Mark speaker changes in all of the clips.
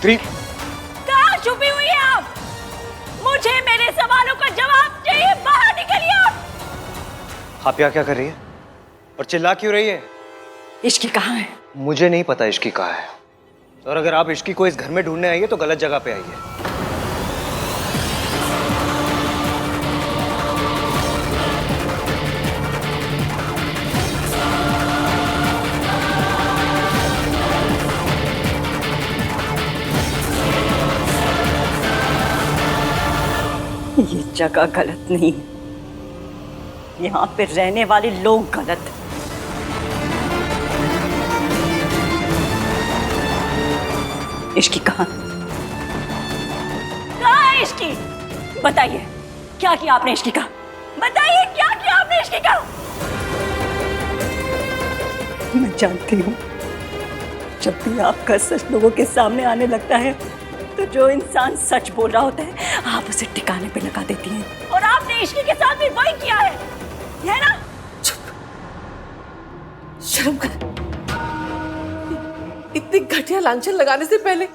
Speaker 1: सावित्री,
Speaker 2: कहाँ छुपी हुई है आप? मुझे मेरे सवालों का जवाब चाहिए, बाहर निकलिए
Speaker 1: आप यहाँ क्या कर रही है और चिल्ला क्यों रही है?
Speaker 2: इश्की कहाँ है?
Speaker 1: मुझे नहीं पता इश्की कहाँ है, और अगर आप इश्की को इस घर में ढूंढने आई है तो गलत जगह पे आई है।
Speaker 2: ये जगह गलत नहीं, यहाँ पे रहने वाले लोग गलत। इश्की कहाँ है? इश्की बताइए, क्या किया आपने इश्की का? बताइए क्या किया आपने इश्की का? मैं जानती हूँ, जब भी आपका सच लोगों के सामने आने लगता है तो जो इंसान सच बोल रहा होता है आप उसे ठिकाने पे लगा देती हैं, और आपने इश्की के साथ भी वही किया है ना?
Speaker 3: चुप, शर्म कर। इतनी घटिया लांछन लगाने से पहले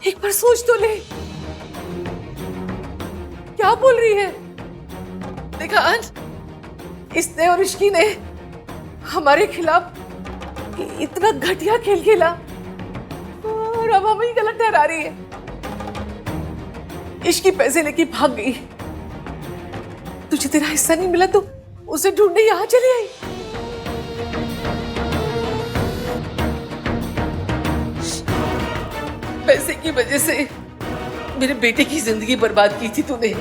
Speaker 3: एक बार सोच तो ले। क्या बोल रही है? देखा अंश, इसने और इश्की ने हमारे खिलाफ इतना घटिया खेल खेला और अब हमें गलत ठहरा रही है। इश्की पैसे लेके भाग गई, तुझे तेरा हिस्सा नहीं मिला तो उसे ढूंढने यहां चली आई। पैसे की वजह से मेरे बेटे की जिंदगी बर्बाद की थी तूने,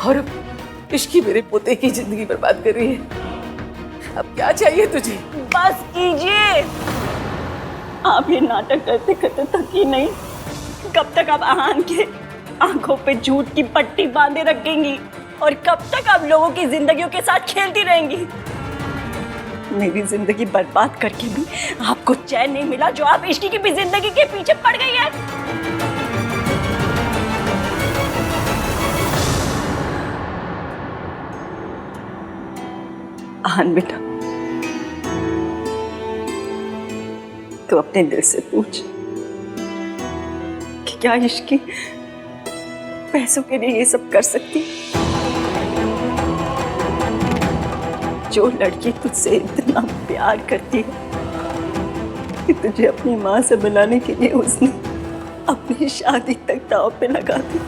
Speaker 3: और अब इश्की मेरे पोते की जिंदगी बर्बाद कर रही है। अब क्या चाहिए तुझे?
Speaker 2: बस कीजिए, आप ये नाटक करते करते थकी नहीं? कब तक आप आहान के आंखों पे झूठ की पट्टी बांधे रखेंगी, और कब तक आप लोगों की जिंदगियों के साथ खेलती रहेंगी? मेरी जिंदगी बर्बाद करके भी आपको चैन नहीं मिला, जो आप इश्की की भी जिंदगी के पीछे पड़ गई है। आहान बेटा, तो अपने दिल से पूछ कि क्या इश्की पैसों के लिए ये सब कर सकती? जो लड़की तुझसे इतना प्यार करती है कि तुझे अपनी माँ से मिलाने के लिए उसने अपनी शादी तक दांव पे लगा दी,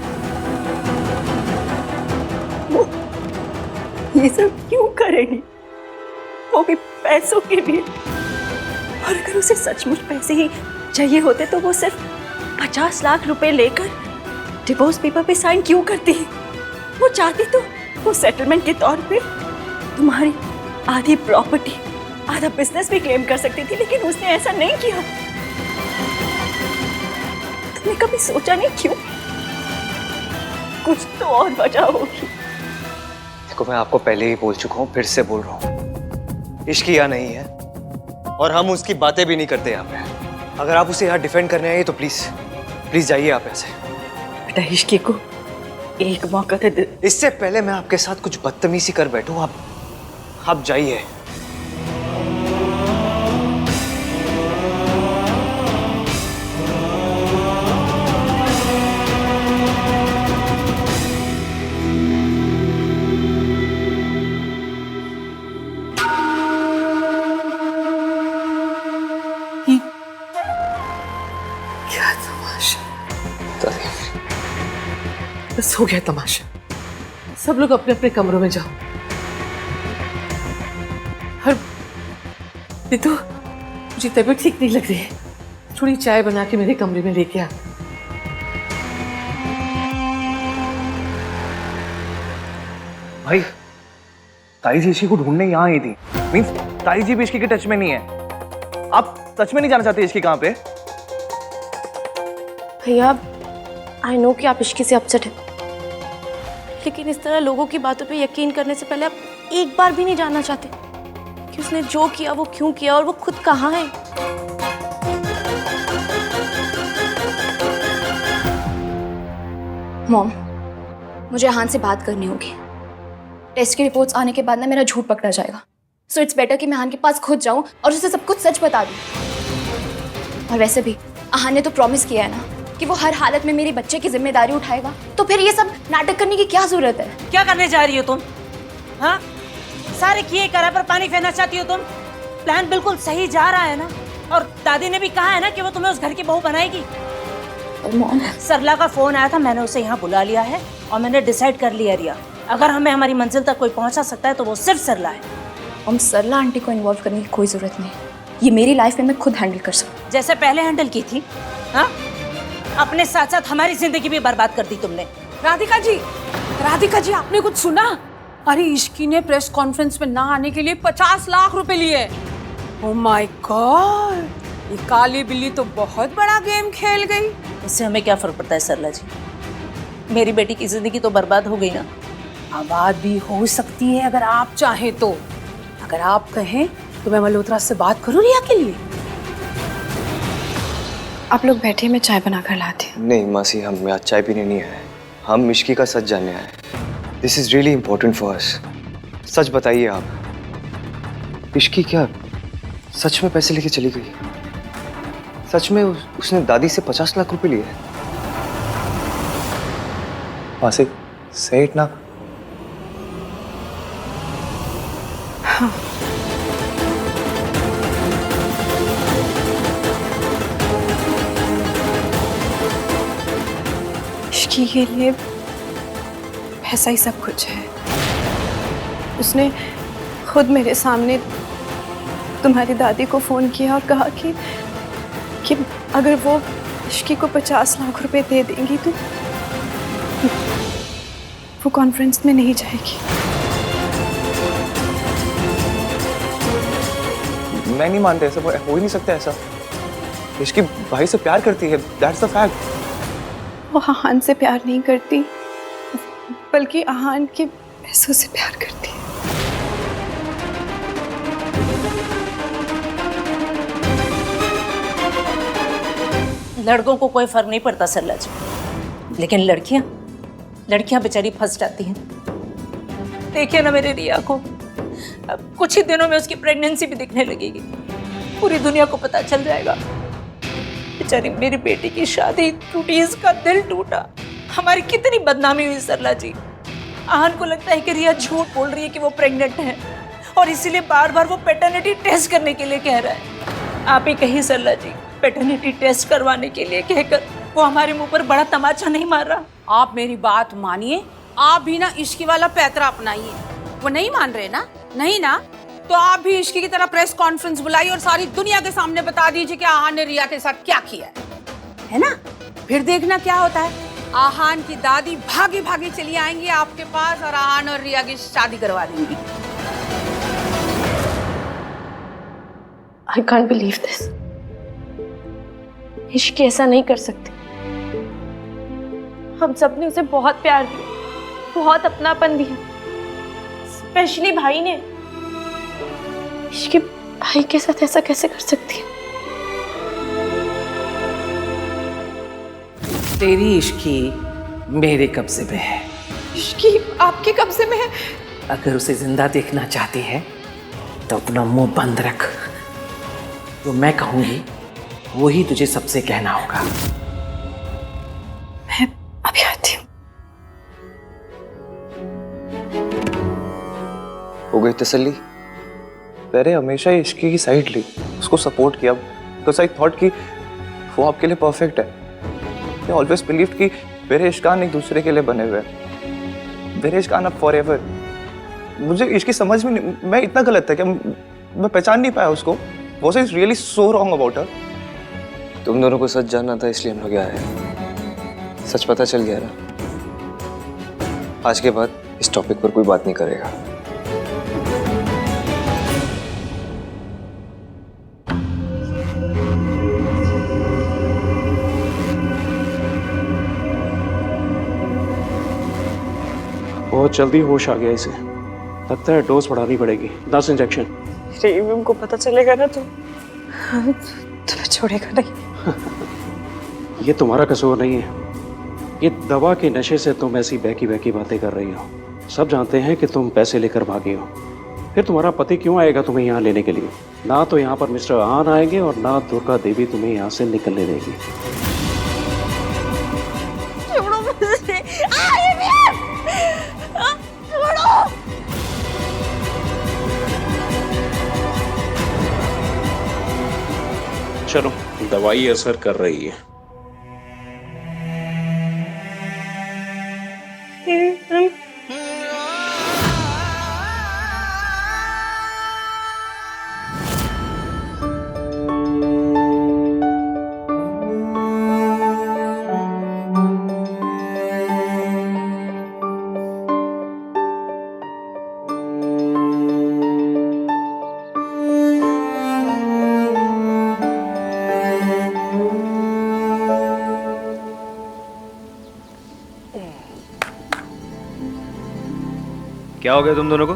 Speaker 2: वो ये सब क्यों करेगी? वो भी पैसों के लिए। और अगर उसे सचमुच पैसे ही चाहिए होते तो वो सिर्फ 50 लाख रुपए लेकर डिवोर्स पेपर पे साइन क्यों करती? वो चाहती तो वो सेटलमेंट के तौर पे तुम्हारी आधी प्रॉपर्टी, आधा बिजनेस भी क्लेम कर सकती थी, लेकिन उसने ऐसा नहीं किया। तुमने कभी सोचा नहीं क्यों? कुछ तो और वजह होगी।
Speaker 1: देखो, मैं आपको पहले ही बोल चुका हूँ, फिर से बोल रहा हूँ, इश्की यहाँ नहीं है और हम उसकी बातें भी नहीं करते यहाँ पे। अगर आप उसे यहाँ डिफेंड करने आए तो प्लीज प्लीज जाइए आप ऐसे।
Speaker 2: बेटा, इश्की को एक मौका दे दे।
Speaker 1: इससे पहले मैं आपके साथ कुछ बदतमीजी कर बैठूं, आप जाइए।
Speaker 3: क्या तमाशा! बस हो गया तमाशा। सब लोग अपने अपने कमरों में जाओ। और तो मुझे तबीयत ठीक नहीं लग रही है, थोड़ी चाय बना के मेरे कमरे में लेके आ।
Speaker 1: भाई, ताई जी इश्की को ढूंढने यहाँ आई थी। मींस ताई जी भी इश्की के टच में नहीं है। आप सच में नहीं जाना चाहते इश्की कहाँ पे?
Speaker 4: भैया, आई नो कि आप इश्की से अपसेट हैं, लेकिन इस तरह लोगों की बातों पे यकीन करने से पहले आप एक बार भी नहीं जानना चाहते कि उसने जो किया वो क्यों किया और वो खुद कहाँ है।
Speaker 5: मॉम, मुझे आहान से बात करनी होगी। टेस्ट की रिपोर्ट्स आने के बाद ना मेरा झूठ पकड़ा जाएगा, सो इट्स बेटर कि मैं आहान के पास खुद जाऊं और उसे सब कुछ सच बता दूं। और वैसे भी आहान ने तो प्रॉमिस किया है ना कि वो हर हालत में मेरे बच्चे की जिम्मेदारी उठाएगा, तो फिर ये सब नाटक करने की क्या जरूरत है?
Speaker 6: क्या करने जा रही हो तुम? हाँ, सारे किए करा पर पानी फेरना चाहती हो तुम? प्लान बिल्कुल सही जा रहा है ना? और दादी ने भी कहा है ना कि वो तुम्हें उस घर की बहू बनाएगी। सरला का फोन आया था, मैंने उसे यहाँ बुला लिया है और मैंने डिसाइड कर लिया रिया, अगर हमें हमारी मंजिल तक कोई पहुँचा सकता है तो वो सिर्फ सरला है।
Speaker 5: हम सरला आंटी को इन्वॉल्व करने की कोई जरूरत नहीं, ये मेरी लाइफ में मैं खुद हैंडल कर सकूँ।
Speaker 6: जैसे पहले हैंडल की थी। हाँ, अपने साथ साथ हमारी जिंदगी भी बर्बाद कर दी तुमने।
Speaker 3: राधिका जी आपने कुछ सुना? अरे इश्की ने प्रेस कॉन्फ्रेंस में ना आने के लिए 50 लाख रुपए लिए। ओह माय गॉड, ये काली बिल्ली तो बहुत बड़ा गेम खेल गई।
Speaker 6: इससे हमें क्या फर्क पड़ता है सरला जी? मेरी बेटी की जिंदगी तो बर्बाद हो गई ना।
Speaker 3: आबाद भी हो सकती है अगर आप चाहें तो। अगर आप कहें तो मैं मल्होत्रा से बात करूं रिया के लिए।
Speaker 2: आप लोग बैठे, मैं चाय बना कर लाती हूँ।
Speaker 1: नहीं मासी, हम आज चाय पीने नहीं आए, हम इश्की का सच जानने आए। This is really important for us. सच बताइए आप, इश्की क्या सच में पैसे लेके चली गई? सच में उसने दादी से 50 लाख रुपए लिए? मासी, say it ना।
Speaker 2: इश्की के लिए पैसा ही सब कुछ है। उसने खुद मेरे सामने तुम्हारी दादी को फोन किया और कहा कि अगर वो इश्की को 50 लाख रुपए दे देंगी तो वो कॉन्फ्रेंस में नहीं जाएगी।
Speaker 1: मैं नहीं मानता, ऐसा हो ही नहीं सकता। ऐसा इश्की भाई से प्यार करती है, दैट्स द फैक्ट।
Speaker 2: वो आहान से प्यार नहीं करती, बल्कि आहान के पैसों से प्यार करती है।
Speaker 6: लड़कों को कोई फर्क नहीं पड़ता सरला जी, लेकिन लड़कियां बेचारी फंस जाती हैं। देखिए ना मेरे रिया को, अब कुछ ही दिनों में उसकी प्रेगनेंसी भी दिखने लगेगी, पूरी दुनिया को पता चल जाएगा। बेचारी मेरी बेटी की शादी टूटी, इसका दिल टूटा, हमारी कितनी बदनामी हुई सरला जी। आहान को लगता है कि रिया झूठ बोल रही है कि वो प्रेग्नेंट है और इसीलिए बार बार वो पैटर्निटी टेस्ट करने के लिए कह रहा है। आप ही कहिए सरला जी, पैटर्निटी टेस्ट करवाने के लिए कहकर वो हमारे मुंह पर बड़ा तमाचा नहीं मार रहा?
Speaker 3: आप मेरी बात मानिए, आप भी ना इश्की वाला पैतरा अपनाइए। वो नहीं मान रहे ना? नहीं ना? तो आप भी इश्की की तरह प्रेस कॉन्फ्रेंस बुलाई और सारी दुनिया के सामने बता दीजिए कि आहान ने रिया के साथ क्या किया है ना? फिर देखना क्या होता है। आहान की दादी भागी भागी चली आएंगी आपके पास और आहान और रिया की शादी करवा देंगी।
Speaker 4: I can't believe this. Ishki ऐसा नहीं कर सकती। हम सब ने उसे बहुत प्यार दिया, बहुत अपनापन दिया, स्पेशली भाई ने। इश्की भाई के साथ ऐसा कैसे कर सकती है?
Speaker 3: तेरी इश्की मेरे कब्जे में है।
Speaker 2: इश्की आपके कब्जे में है?
Speaker 3: अगर उसे जिंदा देखना चाहती है तो अपना मुंह बंद रख। जो मैं कहूंगी वही तुझे सबसे कहना होगा।
Speaker 2: मैं अभी आती हूँ।
Speaker 1: हो गई तसल्ली? मैंने हमेशा इश्की की साइड ली, उसको सपोर्ट किया, बिकॉज आई थॉट कि वो आपके लिए परफेक्ट है। आई ऑलवेज बिलीव्ड कि मेरे इश्कान एक दूसरे के लिए बने हुए हैं, मेरे इश्कान अब फॉर एवर। मुझे इसकी समझ में नहीं, मैं इतना गलत था कि मैं पहचान नहीं पाया उसको। Was I really so wrong about her? तुम दोनों को सच जानना था इसलिए हम लोग आए। सच पता चल गया ना। आज के बाद इस टॉपिक पर कोई बात नहीं करेगा।
Speaker 7: बहुत जल्दी होश आ गया इसे, लगता है डोज बढ़ानी पड़ेगी। 10 इंजेक्शन।
Speaker 2: रेवम को पता चलेगा ना तो तुम्हें छोड़ेगा नहीं।
Speaker 7: ये तुम्हारा कसूर नहीं है, ये दवा के नशे से तुम ऐसी बहकी बहकी बातें कर रही हो। सब जानते हैं कि तुम पैसे लेकर भागी हो, फिर तुम्हारा पति क्यों आएगा तुम्हें यहाँ लेने के लिए? ना तो यहाँ पर मिस्टर आन आएंगे और ना दुर्गा देवी तुम्हें यहाँ से निकलने देगी। दवाई असर कर रही है।
Speaker 1: क्या हो गया तुम दोनों को?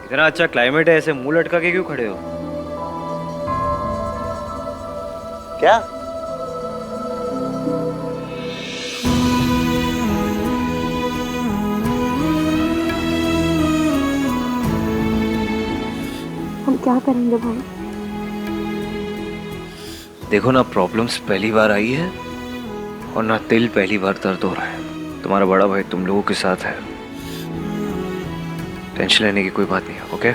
Speaker 1: इतना अच्छा क्लाइमेट है, ऐसे मुंह लटका के क्यों खड़े हो? क्या?
Speaker 4: हम क्या करेंगे भाई?
Speaker 1: देखो ना, प्रॉब्लम्स पहली बार आई है और ना दिल पहली बार दर्द हो रहा है। तुम्हारा बड़ा भाई तुम लोगों के साथ है, टेंशन लेने की कोई बात नहीं है, ओके?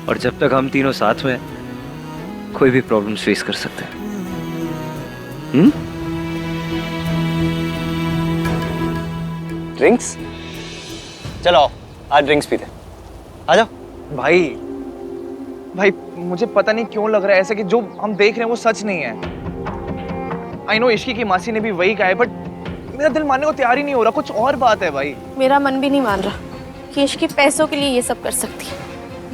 Speaker 1: और जब तक हम तीनों साथ में हैं, कोई भी प्रॉब्लम्स फेस कर सकते हैं। ड्रिंक्स? चलो आओ, आज ड्रिंक्स पीते हैं। आ जाओ।
Speaker 8: भाई भाई मुझे पता नहीं क्यों लग रहा है ऐसा कि जो हम देख रहे हैं वो सच नहीं है। आई नो इश्की की मासी ने भी वही कहा है, बट मेरा दिल मानने को तैयार ही नहीं हो रहा। कुछ और बात है भाई।
Speaker 4: मेरा मन भी नहीं मान रहा कि इश्की पैसों के लिए ये सब कर सकती है।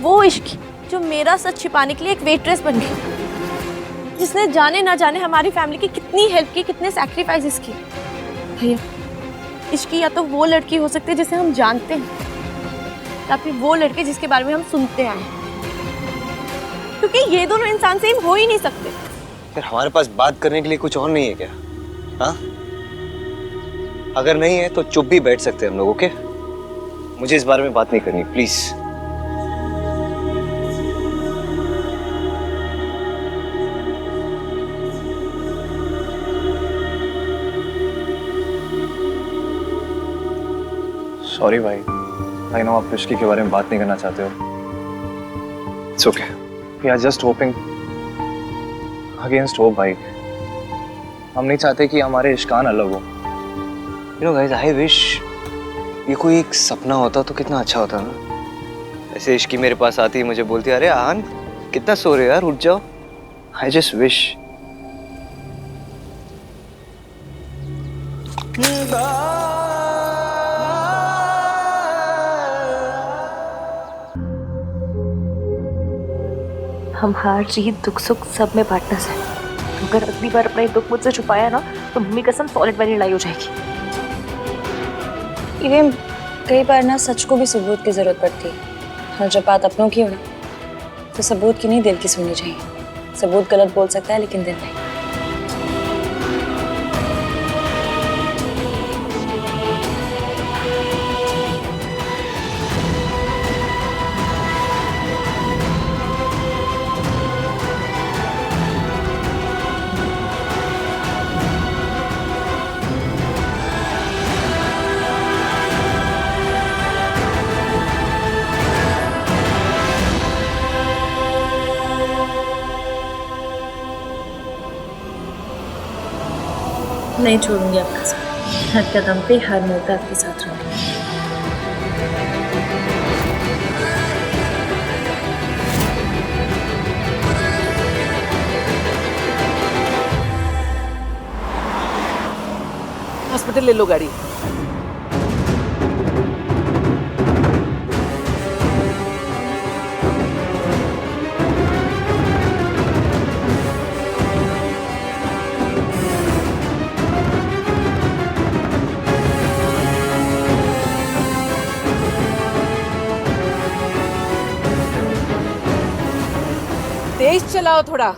Speaker 4: वो इश्की जो मेरा सच छिपाने के लिए एक वेट्रेस बन गई, जिसने जाने ना जाने हमारी फैमिली की कितनी हेल्प की, कितने सैक्रिफाइसेस किए। भैया, इश्की या तो वो लड़की हो सकती है जिसे हम जानते हैं, या फिर वो लड़के जिसके बारे में हम सुनते आए हैं, क्योंकि ये दोनों इंसान सेम हो ही नहीं सकते।
Speaker 1: फिर हमारे पास बात करने के लिए कुछ और नहीं है क्या? हाँ, अगर नहीं है तो चुप भी बैठ सकते हैं हम लोग, ओके? मुझे इस बारे में बात नहीं करनी, प्लीज।
Speaker 8: सॉरी भाई, आई नो आप इश्की के बारे में बात नहीं करना चाहते हो।
Speaker 1: It's okay.
Speaker 8: We are just hoping against hope भाई। हम नहीं चाहते कि हमारे इश्कान अलग हो।
Speaker 1: You know guys, I wish ये कोई एक सपना होता तो कितना अच्छा होता ना। ऐसे इश्की मेरे पास आती है, मुझे बोलती, अरे आन कितना सो रहे हो यार, उठ जाओ। I just wish.
Speaker 9: हम हार जीत दुख सुख सब में पार्टनर्स हैं। अगर अगली बार अपना ये दुख मुझसे छुपाया ना तो मम्मी कसम सॉलिड वाली लड़ाई हो जाएगी।
Speaker 5: इवन कई बार ना सच को भी सबूत की जरूरत पड़ती है, और जब बात अपनों की हो ना तो सबूत की नहीं दिल की सुननी चाहिए। सबूत गलत बोल सकता है लेकिन दिल नहीं।
Speaker 9: नहीं छोड़ूंगी आपका साथ, हर कदम पे हर मोड़ पे आपके साथ रहूंगी।
Speaker 3: हॉस्पिटल ले लो गाड़ी। तेज चलाओ थोड़ा।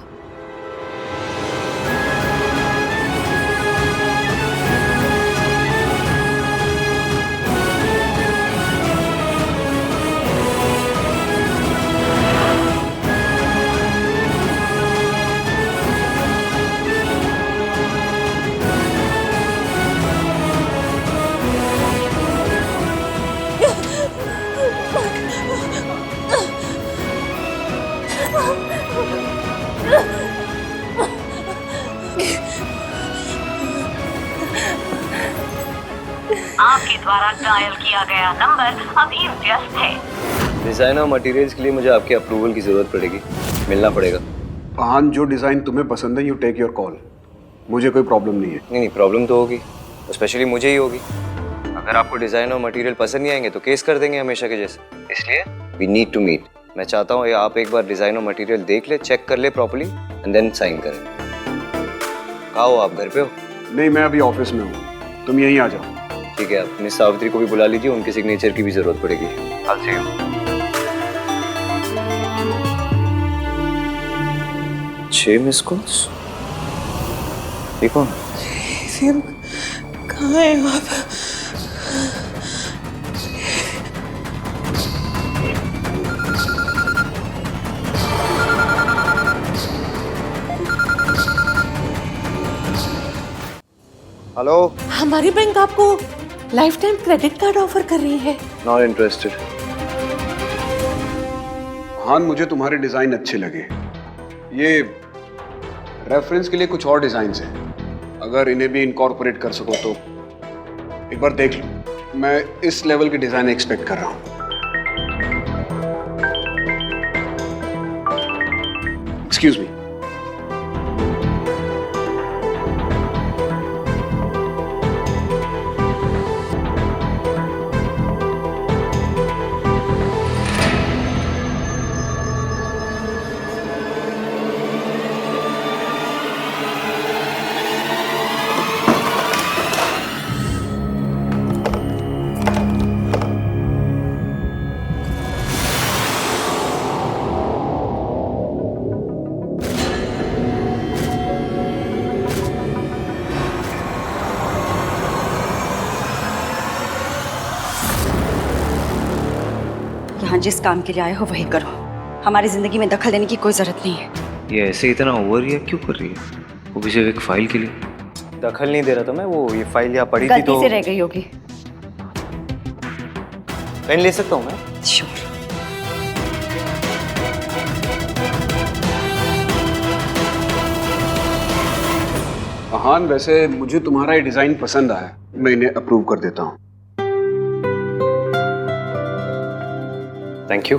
Speaker 10: आपके द्वारा डायल किया गया नंबर अभी व्यस्त है।
Speaker 1: डिजाइनर मटेरियल्स के लिए मुझे आपके अप्रूवल की जरूरत पड़ेगी, मिलना पड़ेगा।
Speaker 11: आहान, जो डिजाइन तुम्हें पसंद है, यू टेक योर कॉल। मुझे कोई प्रॉब्लम नहीं है।
Speaker 1: नहीं, प्रॉब्लम तो होगी, स्पेशली मुझे ही होगी। अगर आपको डिजाइन और मटेरियल पसंद नहीं आएंगे तो केस कर देंगे हमेशा के जैसे। इसलिए वी नीड टू मीट। मैं चाहता हूँ आप एक बार डिजाइन और मटेरियल देख ले, चेक कर ले प्रॉपर्ली एंड देन साइन करें। कहाँ हो आप, घर पे हो?
Speaker 11: नहीं, मैं अभी ऑफिस में हूँ, तुम यहीं आ जाओ।
Speaker 1: ठीक है, आप मिस सावित्री को भी बुला लीजिए, उनके सिग्नेचर की भी जरूरत पड़ेगी। I'll see you। 6 miss calls? ये कौन?
Speaker 3: कहाँ है आप?
Speaker 1: हेलो।
Speaker 3: हमारी बैंक आपको life time credit card offer कर रही है।
Speaker 1: Not interested.
Speaker 11: आहान, मुझे तुम्हारे डिजाइन अच्छे लगे। ये रेफरेंस के लिए कुछ और डिजाइन्स हैं, अगर इन्हें भी इनकॉर्पोरेट कर सको तो एक बार देख लो। मैं इस लेवल के डिजाइन एक्सपेक्ट कर रहा हूँ। Excuse me.
Speaker 2: यहाँ जिस काम के लिए आए हो वही करो, हमारी जिंदगी में दखल देने की कोई जरूरत नहीं है।
Speaker 1: ये ऐसे इतना ओवर रिएक्ट क्यों कर रही है? वो भी सिर्फ एक फाइल के लिए। दखल नहीं दे रहा था मैं, वो ये फाइल यहाँ पड़ी थी तो
Speaker 2: गलती से रह गई होगी।
Speaker 1: पेन ले सकता हूँ मैं?
Speaker 2: श्योर।
Speaker 11: आहान, वैसे मुझे तुम्हारा ये डिजाइन पसंद आया, मैं इन्हें अप्रूव कर देता हूँ।
Speaker 1: Thank you.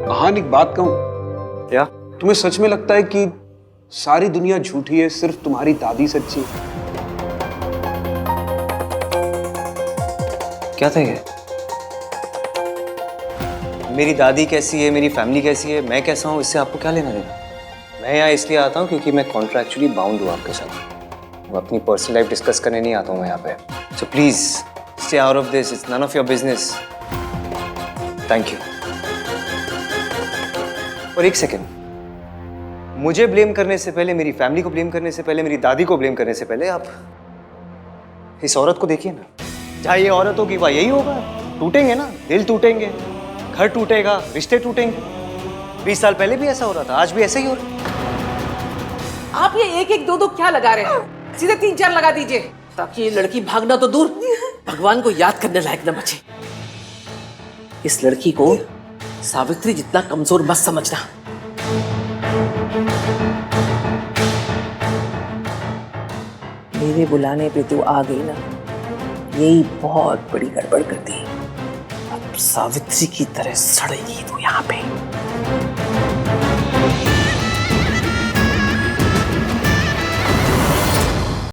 Speaker 11: आहान, एक बात कहूँ?
Speaker 1: क्या?
Speaker 11: तुम्हें सच में लगता है कि सारी दुनिया झूठी है, सिर्फ तुम्हारी दादी सच्ची है?
Speaker 1: क्या था ये? मेरी दादी कैसी है, मेरी फैमिली कैसी है, मैं कैसा हूँ, इससे आपको क्या लेना देना? मैं यहाँ इसलिए आता हूँ क्योंकि मैं कॉन्ट्रैक्चुअली बाउंड हूँ आपके साथ। मैं अपनी पर्सनल लाइफ डिस्कस करने नहीं आता हूँ मैं यहाँ पे। So please stay out of this, it's none of your business. Thank you. और एक सेकेंड, मुझे ब्लेम करने से पहले, मेरी फैमिली को ब्लेम करने से पहले, मेरी दादी को ब्लेम करने से पहले आप इस औरत को देखिए ना। जहाँ ये औरत होगी वहाँ यही होगा। टूटेंगे ना, दिल टूटेंगे, घर टूटेगा, रिश्ते टूटेंगे। 20 साल पहले भी ऐसा हो रहा था, आज भी ऐसा ही हो रहा है।
Speaker 3: आप ये 1-1, 2-2 क्या लगा रहे हैं? सीधे 3-4 लगा दीजिए, ताकि ये लड़की भागना तो दूर, भगवान को याद करने लायक न बचे। इस लड़की को सावित्री जितना कमजोर मत समझना। मेरे बुलाने पे तू आ गई ना, यही बहुत बड़ी गड़बड़ कर दी। अब सावित्री की तरह सड़ेगी तू यहाँ पे।